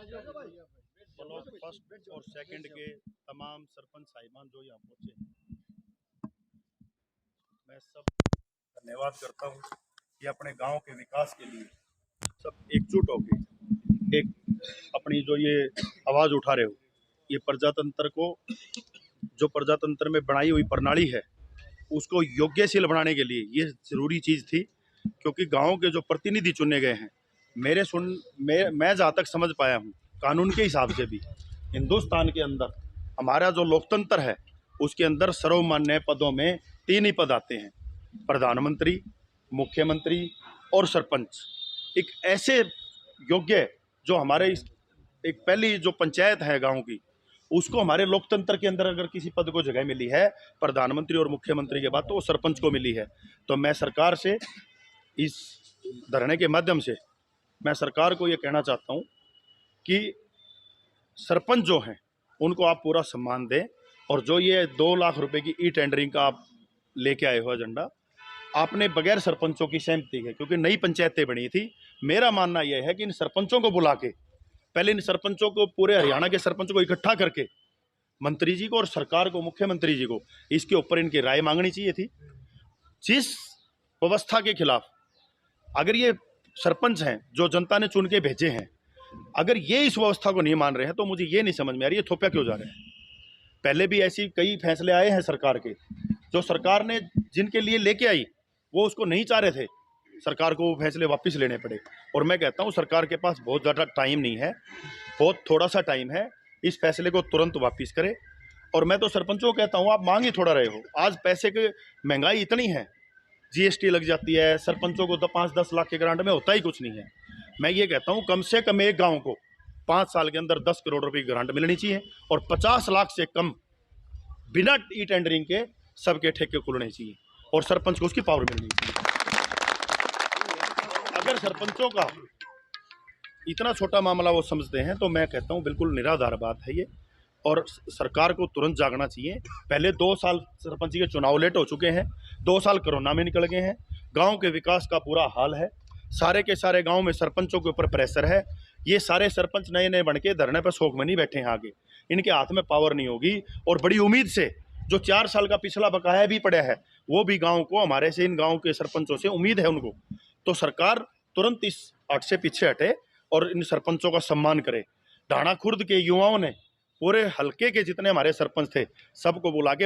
Block first और second के तमाम सरपंच साहिबान जो यहाँ पहुंचे हैं, मैं सब धन्यवाद करता हूँ कि अपने गांव के विकास के लिए सब एकजुट होकर एक अपनी जो ये आवाज़ उठा रहे हो, ये प्रजातंत्र को, जो प्रजातंत्र में बनाई हुई प्रणाली है उसको योग्यशील बनाने के लिए ये जरूरी चीज़ थी। क्योंकि गांव के जो प्रतिनिधि चुने गए हैं, मैं जहाँ तक समझ पाया हूँ, कानून के हिसाब से भी हिंदुस्तान के अंदर हमारा जो लोकतंत्र है उसके अंदर सर्वमान्य पदों में 3 ही पद आते हैं, प्रधानमंत्री, मुख्यमंत्री और सरपंच। एक ऐसे योग्य जो हमारे एक पहली जो पंचायत है गांव की, उसको हमारे लोकतंत्र के अंदर अगर किसी पद को जगह मिली है प्रधानमंत्री और मुख्यमंत्री के बाद, तो वो सरपंच को मिली है। तो मैं सरकार से इस धरने के माध्यम से मैं सरकार को ये कहना चाहता हूँ कि सरपंच जो हैं उनको आप पूरा सम्मान दें, और जो ये 2 लाख रुपए की ई टेंडरिंग का आप लेके आए हो एजेंडा, आपने बगैर सरपंचों की सहमति है, क्योंकि नई पंचायतें बनी थी। मेरा मानना यह है कि इन सरपंचों को बुला के, पहले इन सरपंचों को, पूरे हरियाणा के सरपंचों को इकट्ठा करके मंत्री जी को और सरकार को, मुख्यमंत्री जी को इसके ऊपर इनकी राय मांगनी चाहिए थी। जिस व्यवस्था के खिलाफ अगर ये सरपंच हैं जो जनता ने चुन के भेजे हैं, अगर ये इस व्यवस्था को नहीं मान रहे हैं तो मुझे ये नहीं समझ में आ रही है थोपा क्यों जा रहे हैं। पहले भी ऐसी कई फैसले आए हैं सरकार के, जो सरकार ने जिनके लिए लेके आई वो उसको नहीं चाह रहे थे, सरकार को वो फैसले वापस लेने पड़े। और मैं कहता हूँ सरकार के पास बहुत ज़्यादा टाइम नहीं है, बहुत थोड़ा सा टाइम है, इस फैसले को तुरंत वापस करे। और मैं तो सरपंचों को कहता हूँ, आप मांग ही थोड़ा रहे हो। आज पैसे की महंगाई इतनी है, जीएसटी लग जाती है, सरपंचों को 5-10 लाख के ग्रांट में होता ही कुछ नहीं है। मैं ये कहता हूँ कम से कम एक गांव को 5 साल के अंदर 10 करोड़ रुपए की ग्रांट मिलनी चाहिए, और 50 लाख से कम बिना ई टेंडरिंग के सबके ठेके खुलने चाहिए, और सरपंच को उसकी पावर मिलनी चाहिए। अगर सरपंचों का इतना छोटा मामला वो समझते हैं तो मैं कहता हूँ बिल्कुल निराधार बात है ये, और सरकार को तुरंत जागना चाहिए। पहले 2 साल सरपंच के चुनाव लेट हो चुके हैं, 2 साल कोरोना में निकल गए हैं, गांव के विकास का पूरा हाल है, सारे के सारे गांव में सरपंचों के ऊपर प्रेशर है। ये सारे सरपंच नए नए बन के धरने पर शौक में नहीं बैठे हैं, आगे इनके हाथ में पावर नहीं होगी। और बड़ी उम्मीद से जो 4 साल का पिछला बकाया भी पड़ा है वो भी गाँव को, हमारे से इन गाँव के सरपंचों से उम्मीद है उनको। तो सरकार तुरंत इस हट से पीछे हटे और इन सरपंचों का सम्मान करे। ढाणा खुर्द के युवाओं ने पूरे हल्के के जितने हमारे सरपंच थे सबको बुला के